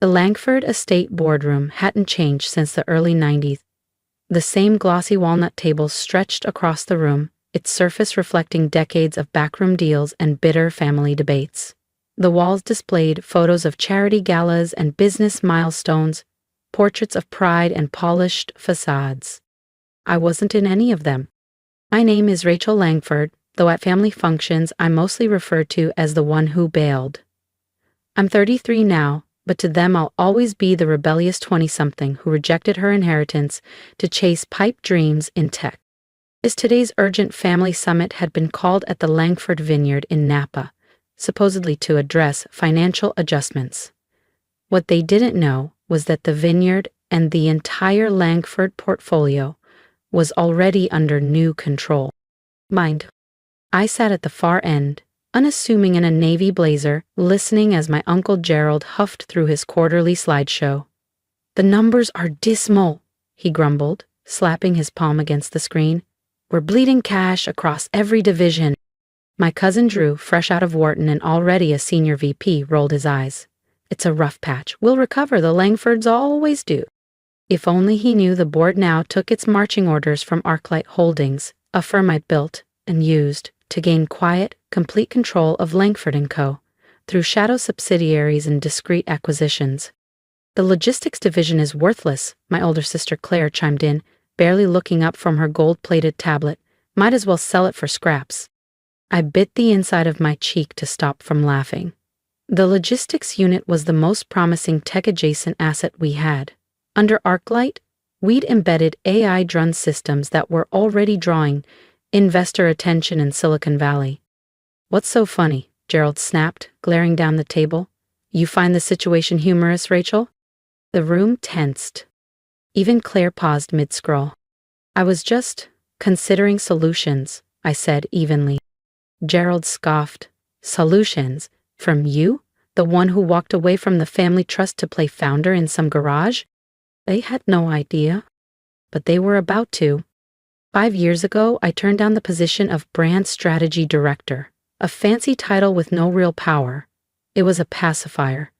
The Langford Estate boardroom hadn't changed since the early 90s. The same glossy walnut tables stretched across the room, its surface reflecting decades of backroom deals and bitter family debates. The walls displayed photos of charity galas and business milestones, portraits of pride and polished facades. I wasn't in any of them. My name is Rachel Langford, though at family functions I'm mostly referred to as the one who bailed. I'm 33 now, but to them I'll always be the rebellious 20-something who rejected her inheritance to chase pipe dreams in tech. Today's urgent family summit had been called at the Langford Vineyard in Napa, supposedly to address financial adjustments. What they didn't know was that the vineyard and the entire Langford portfolio was already under new control. Mind. I sat at the far end, unassuming in a navy blazer, listening as my Uncle Gerald huffed through his quarterly slideshow. "The numbers are dismal," he grumbled, slapping his palm against the screen. "We're bleeding cash across every division." My cousin Drew, fresh out of Wharton and already a senior VP, rolled his eyes. "It's a rough patch. We'll recover, the Langfords always do." If only he knew the board now took its marching orders from ArcLight Holdings, a firm I'd built and used to gain quiet, complete control of Langford & Co. through shadow subsidiaries and discrete acquisitions. "The logistics division is worthless," my older sister Claire chimed in, barely looking up from her gold-plated tablet. "Might as well sell it for scraps." I bit the inside of my cheek to stop from laughing. The logistics unit was the most promising tech-adjacent asset we had. Under ArcLight, we'd embedded AI-driven systems that were already drawing investor attention in Silicon Valley. "What's so funny?" Gerald snapped, glaring down the table. "You find the situation humorous, Rachel?" The room tensed. Even Claire paused mid-scroll. "I was just considering solutions," I said evenly. Gerald scoffed. "Solutions? From you? The one who walked away from the family trust to play founder in some garage?" They had no idea. But they were about to. 5 years ago, I turned down the position of Brand Strategy Director, a fancy title with no real power. It was a pacifier,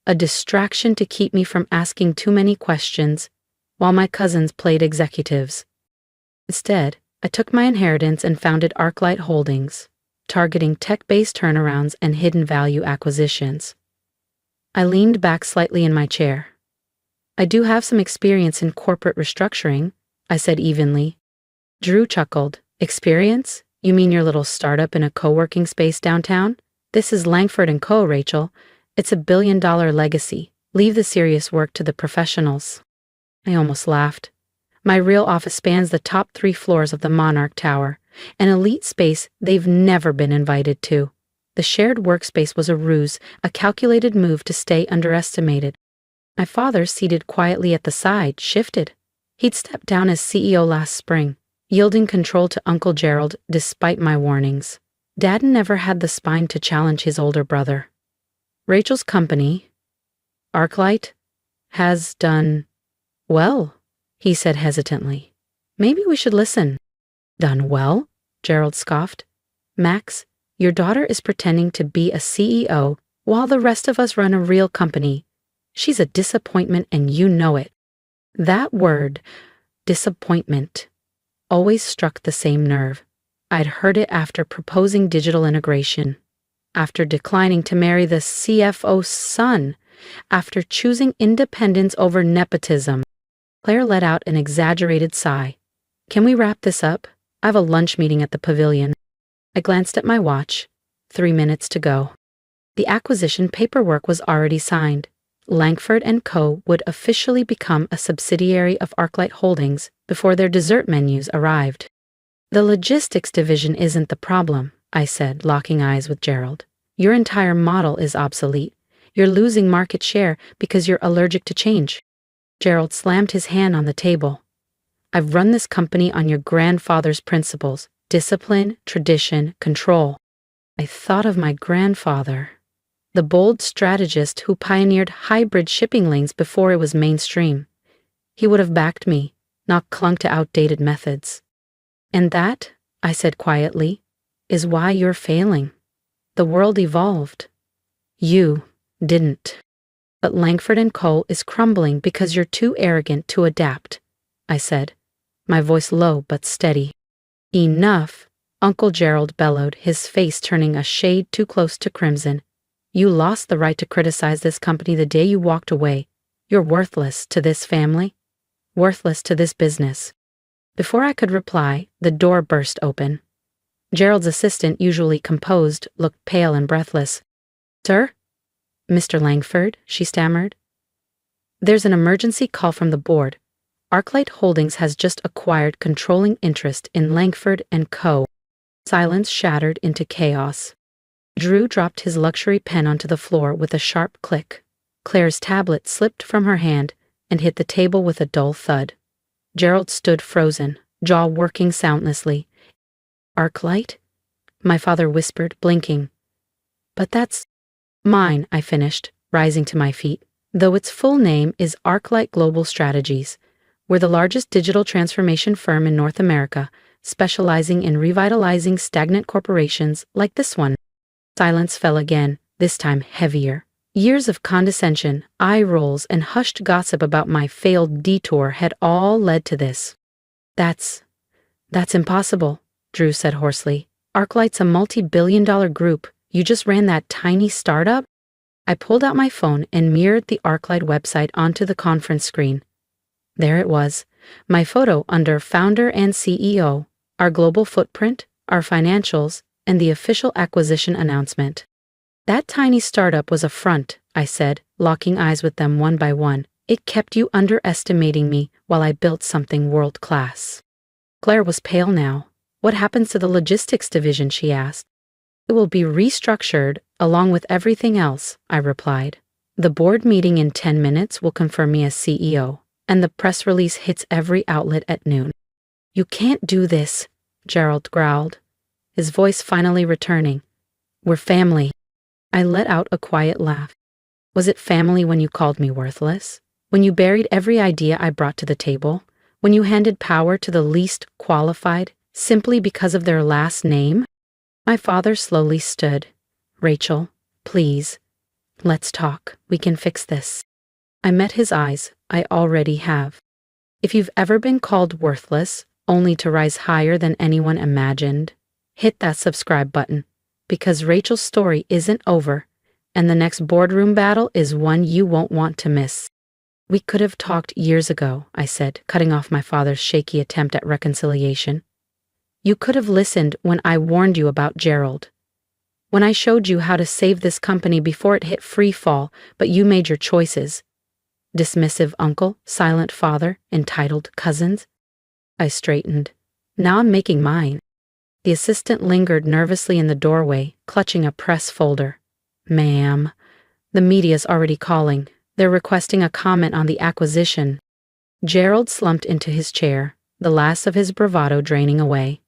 a distraction to keep me from asking too many questions, while my cousins played executives. Instead, I took my inheritance and founded ArcLight Holdings, targeting tech-based turnarounds and hidden value acquisitions. I leaned back slightly in my chair. "I do have some experience in corporate restructuring," I said evenly. Drew chuckled. "Experience? You mean your little startup in a co-working space downtown? This is Langford & Co., Rachel. It's a billion-dollar legacy. Leave the serious work to the professionals." I almost laughed. My real office spans the top 3 floors of the Monarch Tower, an elite space they've never been invited to. The shared workspace was a ruse, a calculated move to stay underestimated. My father, seated quietly at the side, shifted. He'd stepped down as CEO last spring, yielding control to Uncle Gerald despite my warnings. Dad never had the spine to challenge his older brother. "Rachel's company, ArcLight, has done well," he said hesitantly. "Maybe we should listen." "Done well?" Gerald scoffed. "Max, your daughter is pretending to be a CEO while the rest of us run a real company. She's a disappointment and you know it." That word, disappointment, always struck the same nerve. I'd heard it after proposing digital integration, after declining to marry the CFO's son, after choosing independence over nepotism. Claire let out an exaggerated sigh. "Can we wrap this up? I have a lunch meeting at the pavilion." I glanced at my watch. 3 minutes to go. The acquisition paperwork was already signed. Langford & Co. would officially become a subsidiary of ArcLight Holdings before their dessert menus arrived. "The logistics division isn't the problem," I said, locking eyes with Gerald. "Your entire model is obsolete. You're losing market share because you're allergic to change." Gerald slammed his hand on the table. "I've run this company on your grandfather's principles: discipline, tradition, control." I thought of my grandfather, the bold strategist who pioneered hybrid shipping lanes before it was mainstream. He would have backed me, not clung to outdated methods. "And that," I said quietly, "is why you're failing. The world evolved. You didn't." But Langford & Co. is crumbling because you're too arrogant to adapt, I said, my voice low but steady. Enough, Uncle Gerald bellowed, his face turning a shade too close to crimson. You lost the right to criticize this company the day you walked away. You're worthless to this family, worthless to this business. Before I could reply, the door burst open. Gerald's assistant, usually composed, looked pale and breathless. Sir? Mr. Langford, she stammered. There's an emergency call from the board. Arclight Holdings has just acquired controlling interest in Langford & Co. Silence shattered into chaos. Drew dropped his luxury pen onto the floor with a sharp click. Claire's tablet slipped from her hand and hit the table with a dull thud. Gerald stood frozen, jaw working soundlessly. Arclight? My father whispered, blinking. But that's mine, I finished, rising to my feet. Though its full name is Arclight Global Strategies. We're the largest digital transformation firm in North America, specializing in revitalizing stagnant corporations like this one. Silence fell again, this time heavier. Years of condescension, eye rolls, and hushed gossip about my failed detour had all led to this. That's impossible, Drew said hoarsely. Arclight's a multi-billion-dollar group. You just ran that tiny startup? I pulled out my phone and mirrored the Arclight website onto the conference screen. There it was, my photo under Founder and CEO, our global footprint, our financials, and the official acquisition announcement. That tiny startup was a front, I said, locking eyes with them one by one. It kept you underestimating me while I built something world-class. Claire was pale now. What happens to the logistics division, she asked. It will be restructured, along with everything else, I replied. The board meeting in 10 minutes will confirm me as CEO, and the press release hits every outlet at noon. You can't do this, Gerald growled, his voice finally returning. We're family. I let out a quiet laugh. Was it family when you called me worthless? When you buried every idea I brought to the table? When you handed power to the least qualified simply because of their last name? My father slowly stood. Rachel, please. Let's talk. We can fix this. I met his eyes. I already have. If you've ever been called worthless, only to rise higher than anyone imagined, hit that subscribe button. Because Rachel's story isn't over, and the next boardroom battle is one you won't want to miss. We could have talked years ago, I said, cutting off my father's shaky attempt at reconciliation. You could have listened when I warned you about Gerald. When I showed you how to save this company before it hit free fall, but you made your choices. Dismissive uncle, silent father, entitled cousins. I straightened. Now I'm making mine. The assistant lingered nervously in the doorway, clutching a press folder. Ma'am, the media's already calling. They're requesting a comment on the acquisition. Gerald slumped into his chair, the last of his bravado draining away.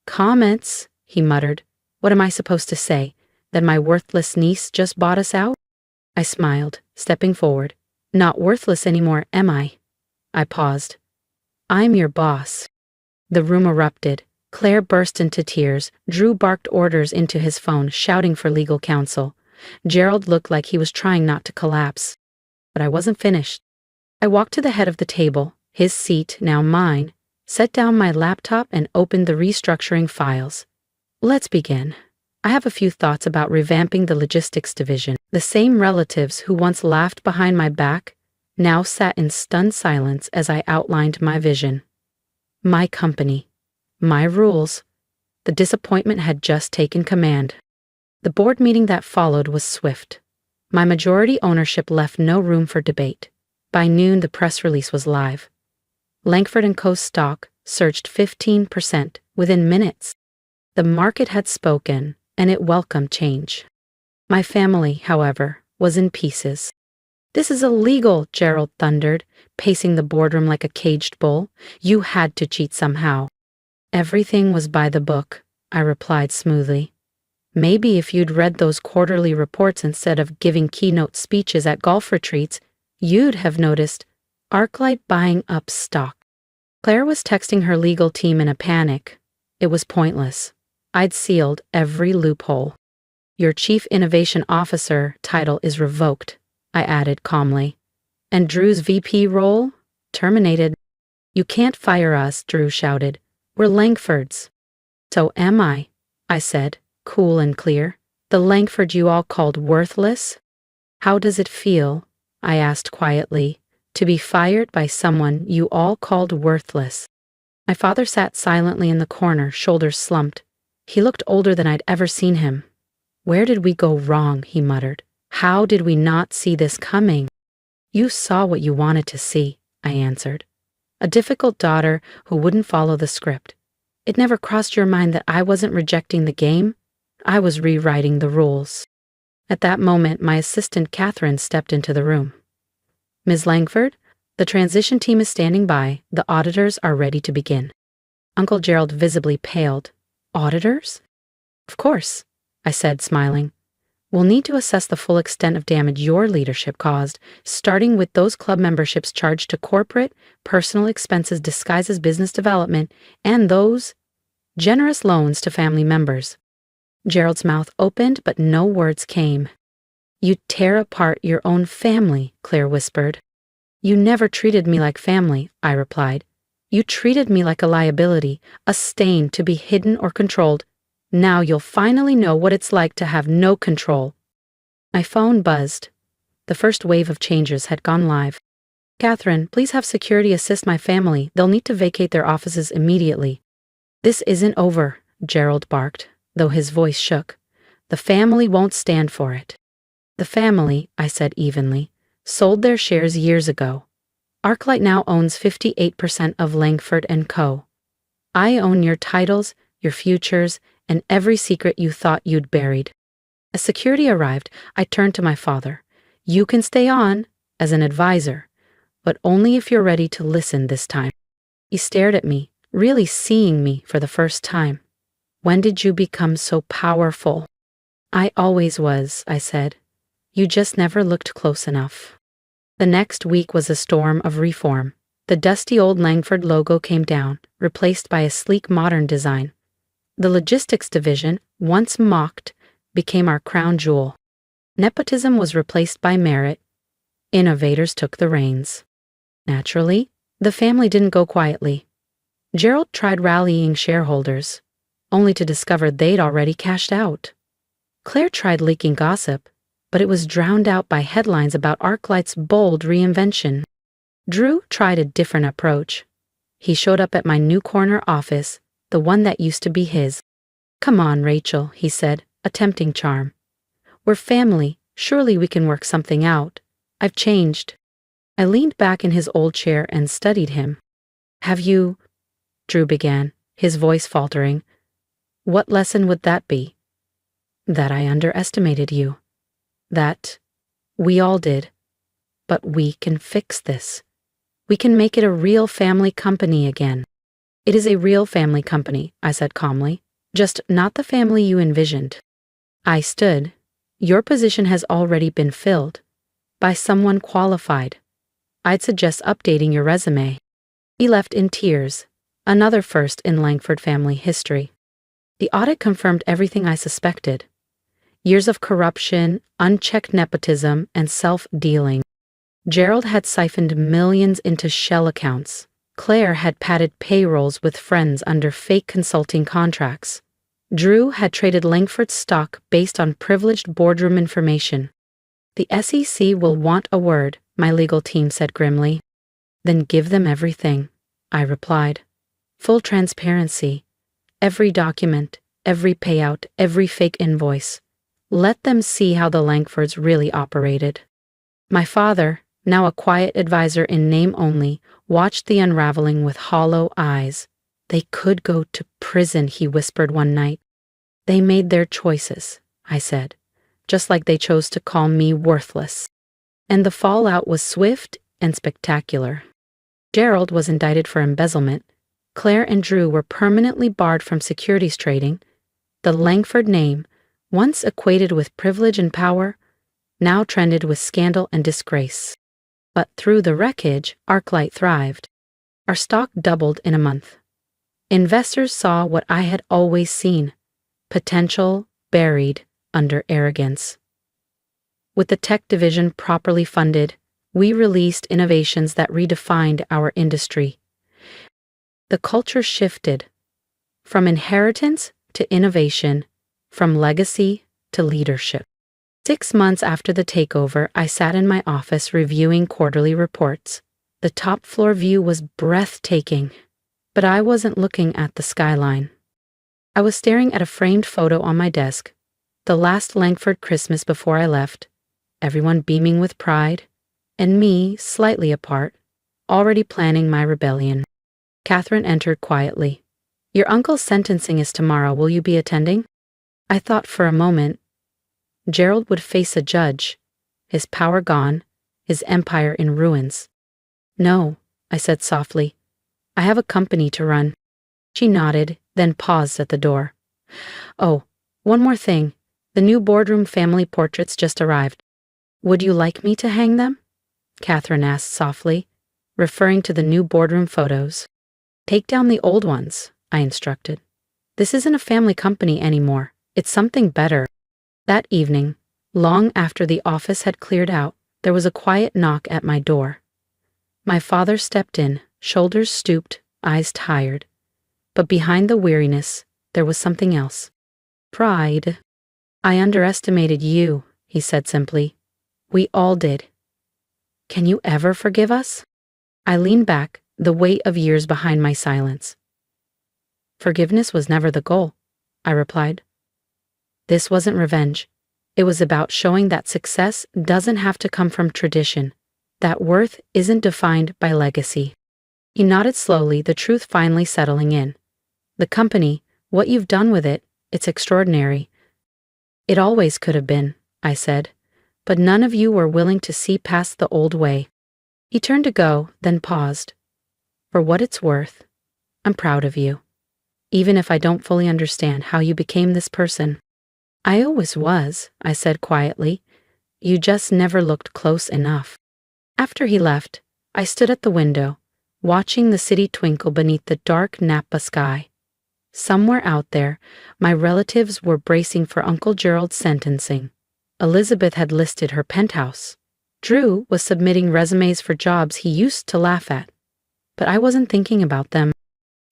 Comments, he muttered. What am I supposed to say? That my worthless niece just bought us out? I smiled, stepping forward. Not worthless anymore, am I? I paused. I'm your boss. The room erupted. Claire burst into tears. Drew barked orders into his phone, shouting for legal counsel. Gerald looked like he was trying not to collapse. But I wasn't finished. I walked to the head of the table, his seat, now mine, set down my laptop and opened the restructuring files. Let's begin. I have a few thoughts about revamping the logistics division. The same relatives who once laughed behind my back now sat in stunned silence as I outlined my vision. My company. My rules. The disappointment had just taken command. The board meeting that followed was swift. My majority ownership left no room for debate. By noon, the press release was live. Langford & Co.'s stock surged 15% within minutes. The market had spoken, and it welcomed change. My family, however, was in pieces. This is illegal, Gerald thundered, pacing the boardroom like a caged bull. You had to cheat somehow. Everything was by the book, I replied smoothly. Maybe if you'd read those quarterly reports instead of giving keynote speeches at golf retreats, you'd have noticed Arclight buying up stock. Claire was texting her legal team in a panic. It was pointless. I'd sealed every loophole. Your Chief Innovation Officer title is revoked. I added calmly. And Drew's VP role? Terminated. You can't fire us, Drew shouted. We're Langfords. So am I said, cool and clear. The Langford you all called worthless? How does it feel, I asked quietly, to be fired by someone you all called worthless? My father sat silently in the corner, shoulders slumped. He looked older than I'd ever seen him. Where did we go wrong, he muttered. How did we not see this coming? You saw what you wanted to see, I answered. A difficult daughter who wouldn't follow the script. It never crossed your mind that I wasn't rejecting the game? I was rewriting the rules. At that moment, my assistant Catherine stepped into the room. Ms. Langford, the transition team is standing by. The auditors are ready to begin. Uncle Gerald visibly paled. Auditors? Of course, I said, smiling. We'll need to assess the full extent of damage your leadership caused, starting with those club memberships charged to corporate, personal expenses disguised as business development, and those generous loans to family members. Gerald's mouth opened, but no words came. You tear apart your own family, Claire whispered. You never treated me like family, I replied. You treated me like a liability, a stain to be hidden or controlled. Now you'll finally know what it's like to have no control. My phone buzzed. The first wave of changes had gone live. Catherine, please have security assist my family. They'll need to vacate their offices immediately. This isn't over, Gerald barked, though his voice shook. The family won't stand for it. The family, I said evenly, sold their shares years ago. Arclight now owns 58% of Langford & Co. I own your titles, your futures, and every secret you thought you'd buried. As security arrived, I turned to my father. You can stay on, as an advisor, but only if you're ready to listen this time. He stared at me, really seeing me for the first time. When did you become so powerful? I always was, I said. You just never looked close enough. The next week was a storm of reform. The dusty old Langford logo came down, replaced by a sleek modern design. The logistics division, once mocked, became our crown jewel. Nepotism was replaced by merit. Innovators took the reins. Naturally, the family didn't go quietly. Gerald tried rallying shareholders, only to discover they'd already cashed out. Claire tried leaking gossip, but it was drowned out by headlines about Arclight's bold reinvention. Drew tried a different approach. He showed up at my new corner office, the one that used to be his. Come on, Rachel, he said, attempting charm. We're family. Surely we can work something out. I've changed. I leaned back in his old chair and studied him. Have you? Drew began, his voice faltering. What lesson would that be? That I underestimated you. That we all did. But we can fix this. We can make it a real family company again. It is a real family company, I said calmly, just not the family you envisioned. I stood. Your position has already been filled. By someone qualified. I'd suggest updating your resume. He left in tears, another first in Langford family history. The audit confirmed everything I suspected. Years of corruption, unchecked nepotism, and self-dealing. Gerald had siphoned millions into shell accounts. Claire had padded payrolls with friends under fake consulting contracts. Drew had traded Langford's stock based on privileged boardroom information. The SEC will want a word, my legal team said grimly. Then give them everything, I replied. Full transparency. Every document, every payout, every fake invoice. Let them see how the Langfords really operated. My father, now a quiet advisor in name only, watched the unraveling with hollow eyes. They could go to prison, he whispered one night. They made their choices, I said, just like they chose to call me worthless. And the fallout was swift and spectacular. Gerald was indicted for embezzlement. Claire and Drew were permanently barred from securities trading. The Langford name, once equated with privilege and power, now trended with scandal and disgrace. But through the wreckage, Arclight thrived. Our stock doubled in a month. Investors saw what I had always seen, potential buried under arrogance. With the tech division properly funded, we released innovations that redefined our industry. The culture shifted from inheritance to innovation, from legacy to leadership. 6 months after the takeover, I sat in my office reviewing quarterly reports. The top floor view was breathtaking, but I wasn't looking at the skyline. I was staring at a framed photo on my desk, the last Langford Christmas before I left, everyone beaming with pride, and me slightly apart, already planning my rebellion. Catherine entered quietly. "Your uncle's sentencing is tomorrow. Will you be attending?" I thought for a moment. Gerald would face a judge, his power gone, his empire in ruins. "No," I said softly. "I have a company to run." She nodded, then paused at the door. "Oh, one more thing. The new boardroom family portraits just arrived. Would you like me to hang them?" Catherine asked softly, referring to the new boardroom photos. "Take down the old ones," I instructed. "This isn't a family company anymore. It's something better." That evening, long after the office had cleared out, there was a quiet knock at my door. My father stepped in, shoulders stooped, eyes tired. But behind the weariness, there was something else. Pride. "I underestimated you," he said simply. "We all did. Can you ever forgive us?" I leaned back, the weight of years behind my silence. "Forgiveness was never the goal," I replied. This wasn't revenge. It was about showing that success doesn't have to come from tradition, that worth isn't defined by legacy. He nodded slowly, the truth finally settling in. "The company, what you've done with it, it's extraordinary." "It always could have been," I said, "but none of you were willing to see past the old way." He turned to go, then paused. "For what it's worth, I'm proud of you, even if I don't fully understand how you became this person." "I always was," I said quietly. "You just never looked close enough." After he left, I stood at the window, watching the city twinkle beneath the dark Napa sky. Somewhere out there, my relatives were bracing for Uncle Gerald's sentencing. Elizabeth had listed her penthouse. Drew was submitting resumes for jobs he used to laugh at. But I wasn't thinking about them.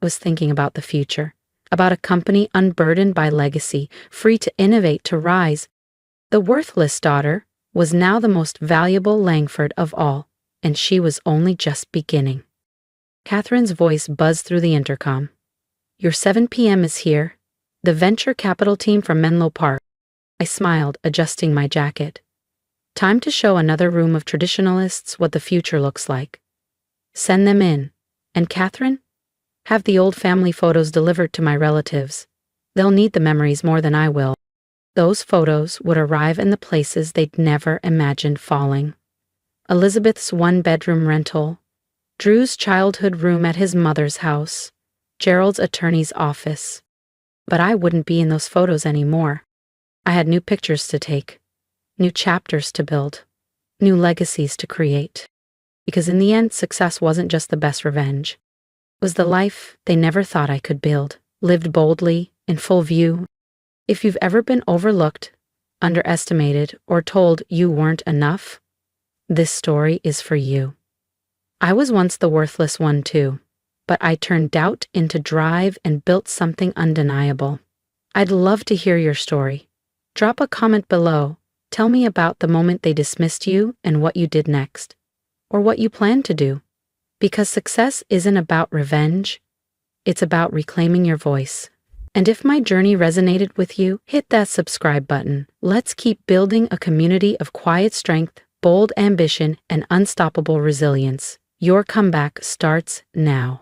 I was thinking about the future, about a company unburdened by legacy, free to innovate, to rise. The worthless daughter was now the most valuable Langford of all, and she was only just beginning. Catherine's voice buzzed through the intercom. "Your 7 p.m. is here. The venture capital team from Menlo Park." I smiled, adjusting my jacket. Time to show another room of traditionalists what the future looks like. "Send them in. And Catherine? Have the old family photos delivered to my relatives. They'll need the memories more than I will." Those photos would arrive in the places they'd never imagined falling. Elizabeth's one-bedroom rental, Drew's childhood room at his mother's house, Gerald's attorney's office. But I wouldn't be in those photos anymore. I had new pictures to take, new chapters to build, new legacies to create. Because in the end, success wasn't just the best revenge. It was the life they never thought I could build, lived boldly, in full view. If you've ever been overlooked, underestimated, or told you weren't enough, this story is for you. I was once the worthless one too, but I turned doubt into drive and built something undeniable. I'd love to hear your story. Drop a comment below. Tell me about the moment they dismissed you and what you did next, or what you plan to do. Because success isn't about revenge, it's about reclaiming your voice. And if my journey resonated with you, hit that subscribe button. Let's keep building a community of quiet strength, bold ambition, and unstoppable resilience. Your comeback starts now.